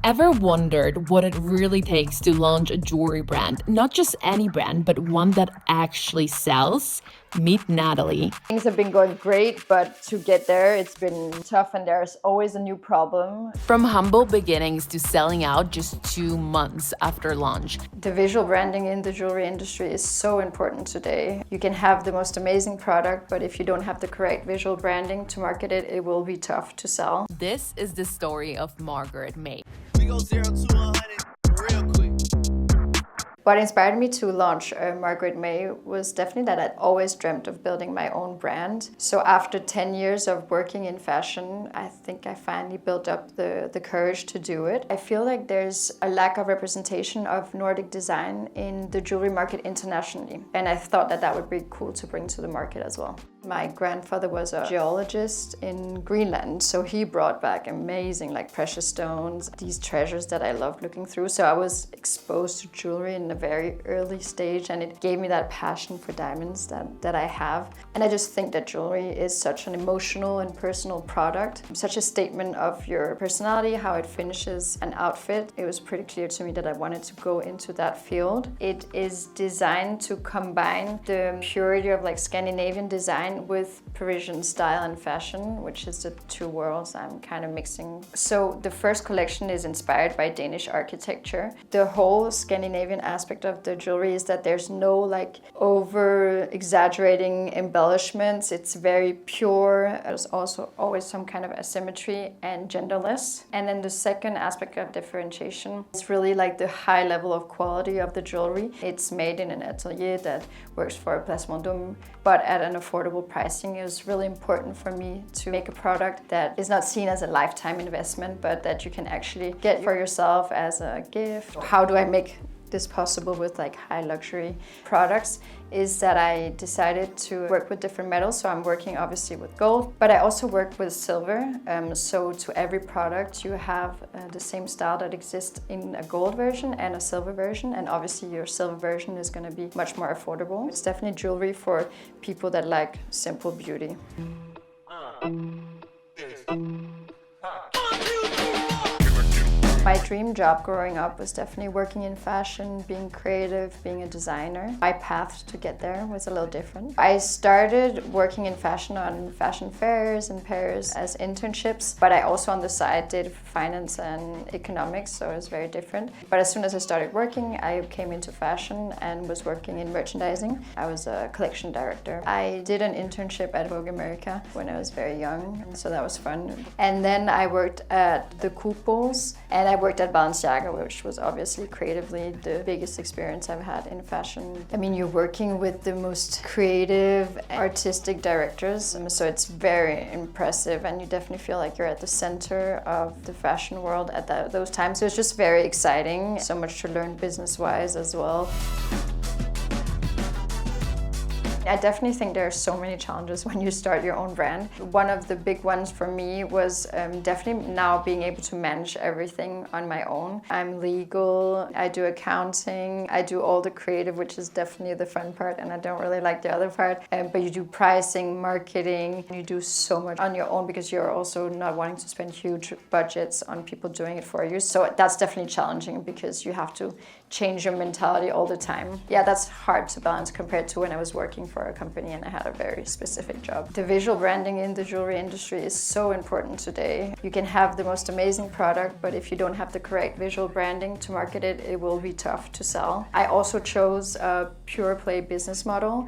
Ever wondered what it really takes to launch a jewelry brand? Not just any brand, but one that actually sells? Meet Nathalie. Things have been going great, but to get there, it's been tough and there's always a new problem. From humble beginnings to selling out just 2 months after launch. The visual branding in the jewelry industry is so important today. You can have the most amazing product, but if you don't have the correct visual branding to market it, it will be tough to sell. This is the story of Margaret Mae. We go 0 to 100 real quick. What inspired me to launch Margaret Mae was definitely that I'd always dreamt of building my own brand. So after 10 years of working in fashion, I think I finally built up the courage to do it. I feel like there's a lack of representation of Nordic design in the jewelry market internationally. And I thought that that would be cool to bring to the market as well. My grandfather was a geologist in Greenland, so he brought back amazing precious stones, these treasures that I loved looking through. So I was exposed to jewelry in a very early stage, and it gave me that passion for diamonds that I have. And I just think that jewelry is such an emotional and personal product, such a statement of your personality, how it finishes an outfit. It was pretty clear to me that I wanted to go into that field. It is designed to combine the purity of Scandinavian design with Parisian style and fashion, which is the two worlds I'm kind of mixing. So the first collection is inspired by Danish architecture. The whole Scandinavian aspect of the jewelry is that there's no over exaggerating embellishments. It's very pure. There's also always some kind of asymmetry and genderless. And then the second aspect of differentiation is really the high level of quality of the jewelry. It's made in an atelier that works for Place Vendôme, but at an affordable pricing. It was really important for me to make a product that is not seen as a lifetime investment, but that you can actually get for yourself as a gift. How do I make this possible with high luxury products is that I decided to work with different metals. So I'm working obviously with gold, but I also work with silver. So to every product you have the same style that exists in a gold version and a silver version. And obviously your silver version is going to be much more affordable. It's definitely jewelry for people that like simple beauty. My dream job growing up was definitely working in fashion, being creative, being a designer. My path to get there was a little different. I started working in fashion on fashion fairs in Paris as internships, but I also on the side did finance and economics, so it was very different. But as soon as I started working, I came into fashion and was working in merchandising. I was a collection director. I did an internship at Vogue America when I was very young, so that was fun. And then I worked at the Couples, and I worked at Balenciaga, which was obviously creatively the biggest experience I've had in fashion. I mean, you're working with the most creative, artistic directors, so it's very impressive, and you definitely feel like you're at the center of the fashion world at those times. So it's just very exciting, so much to learn business-wise as well. I definitely think there are so many challenges when you start your own brand. One of the big ones for me was definitely now being able to manage everything on my own. I'm legal, I do accounting, I do all the creative, which is definitely the fun part, and I don't really like the other part. But you do pricing, marketing, you do so much on your own because you're also not wanting to spend huge budgets on people doing it for you. So that's definitely challenging because you have to change your mentality all the time. Yeah, that's hard to balance compared to when I was working for a company and I had a very specific job. The visual branding in the jewelry industry is so important today. You can have the most amazing product, but if you don't have the correct visual branding to market it, it will be tough to sell. I also chose a pure play business model.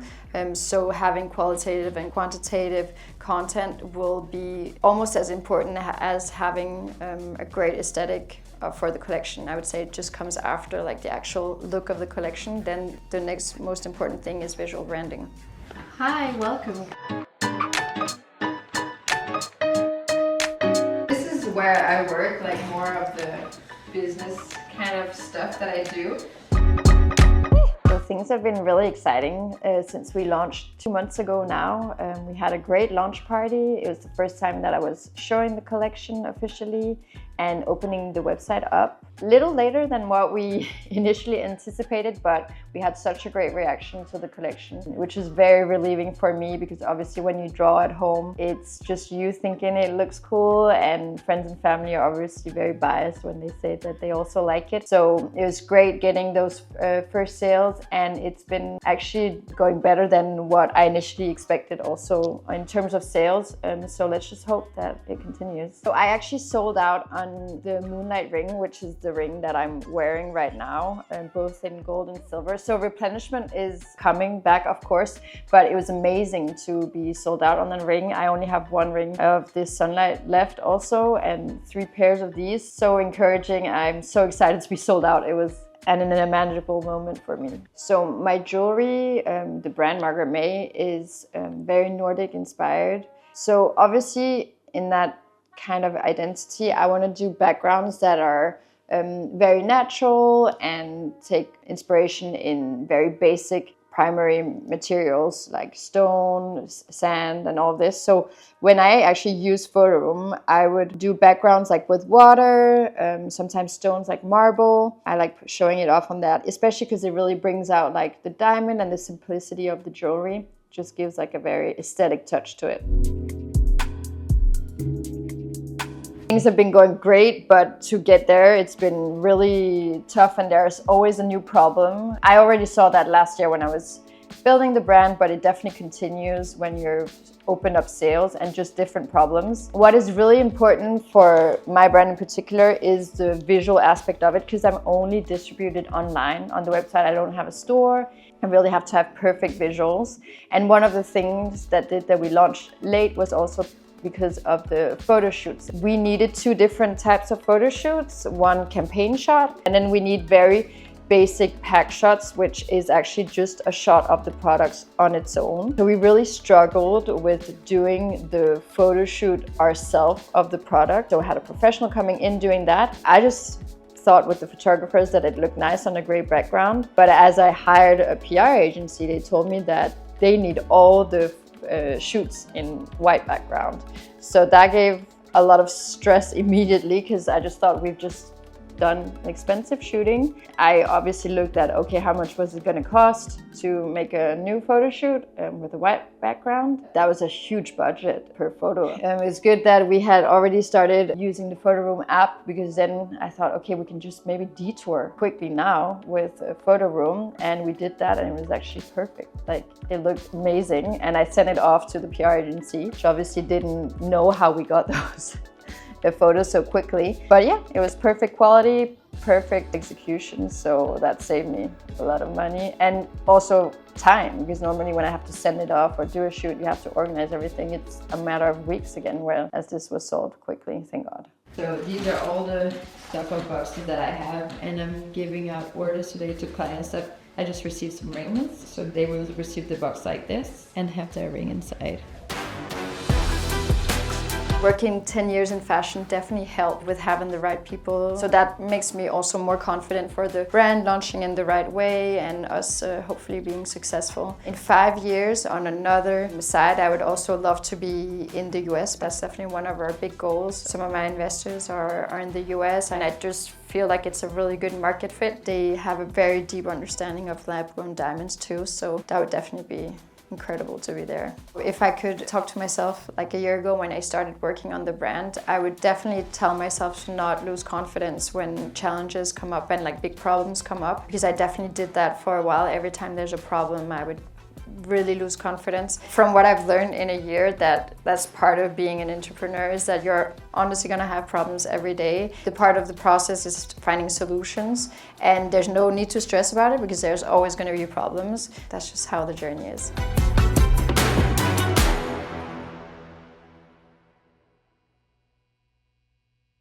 So having qualitative and quantitative content will be almost as important as having a great aesthetic for the collection. I would say it just comes after the actual look of the collection. Then the next most important thing is visual branding. Hi, welcome. This is where I work, more of the business kind of stuff that I do. The things have been really exciting since we launched 2 months ago now. We had a great launch party. It was the first time that I was showing the collection officially and opening the website up. A little later than what we initially anticipated, but we had such a great reaction to the collection, which is very relieving for me because obviously when you draw at home, it's just you thinking it looks cool, and friends and family are obviously very biased when they say that they also like it. So it was great getting those first sales, and it's been actually going better than what I initially expected also in terms of sales. So let's just hope that it continues. So I actually sold out on the Moonlight ring, which is the ring that I'm wearing right now, both in gold and silver. So replenishment is coming back, of course, but it was amazing to be sold out on the ring. I only have 1 ring of this Sunlight left also, and 3 pairs of these. So encouraging. I'm so excited to be sold out. It was an unimaginable moment for me. So my jewelry, the brand Margaret Mae, is very Nordic inspired. So obviously in that kind of identity, I want to do backgrounds that are very natural and take inspiration in very basic primary materials like stone, sand, and all this. So when I actually use Photoroom, I would do backgrounds like with water, sometimes stones like marble. I like showing it off on that, especially because it really brings out like the diamond and the simplicity of the jewelry. Just gives like a very aesthetic touch to it. Things have been going great, but to get there, it's been really tough, and there's always a new problem. I already saw that last year when I was building the brand, but it definitely continues when you're open up sales and just different problems. What is really important for my brand in particular is the visual aspect of it, because I'm only distributed online on the website. I don't have a store. I really have to have perfect visuals. And one of the things that we launched late was also because of the photo shoots. We needed 2 different types of photo shoots, 1 campaign shot, and then we need very basic pack shots, which is actually just a shot of the products on its own. So we really struggled with doing the photo shoot ourselves of the product. So I had a professional coming in doing that. I just thought with the photographers that it looked nice on a gray background. But as I hired a PR agency, they told me that they need all the shoots in white background. So that gave a lot of stress immediately, because I just thought we've just done expensive shooting. I obviously looked at, okay, how much was it going to cost to make a new photo shoot with a white background? That was a huge budget per photo. It's good that we had already started using the Photoroom app, because then I thought, okay, we can just maybe detour quickly now with a Photoroom, and we did that, and it was actually perfect. Like, it looked amazing, and I sent it off to the PR agency, which obviously didn't know how we got those the photos so quickly. But yeah, it was perfect quality, perfect execution, so that saved me a lot of money and also time, because normally when I have to send it off or do a shoot, you have to organize everything. It's a matter of weeks again, whereas this was sold quickly, thank God. So these are all the stock boxes that I have, and I'm giving out orders today to clients that I just received some rings, so they will receive the box like this and have their ring inside. Working 10 years in fashion definitely helped with having the right people. So that makes me also more confident for the brand launching in the right way and us hopefully being successful. In 5 years, on another side, I would also love to be in the US. That's definitely one of our big goals. Some of my investors are in the US, and I just feel like it's a really good market fit. They have a very deep understanding of lab-grown diamonds too, so that would definitely be incredible to be there. If I could talk to myself like a year ago when I started working on the brand, I would definitely tell myself to not lose confidence when challenges come up and like big problems come up, because I definitely did that for a while. Every time there's a problem, I would really lose confidence. From what I've learned in a year, that's part of being an entrepreneur, is that you're honestly gonna have problems every day. The part of the process is finding solutions, and there's no need to stress about it because there's always gonna be problems. That's just how the journey is.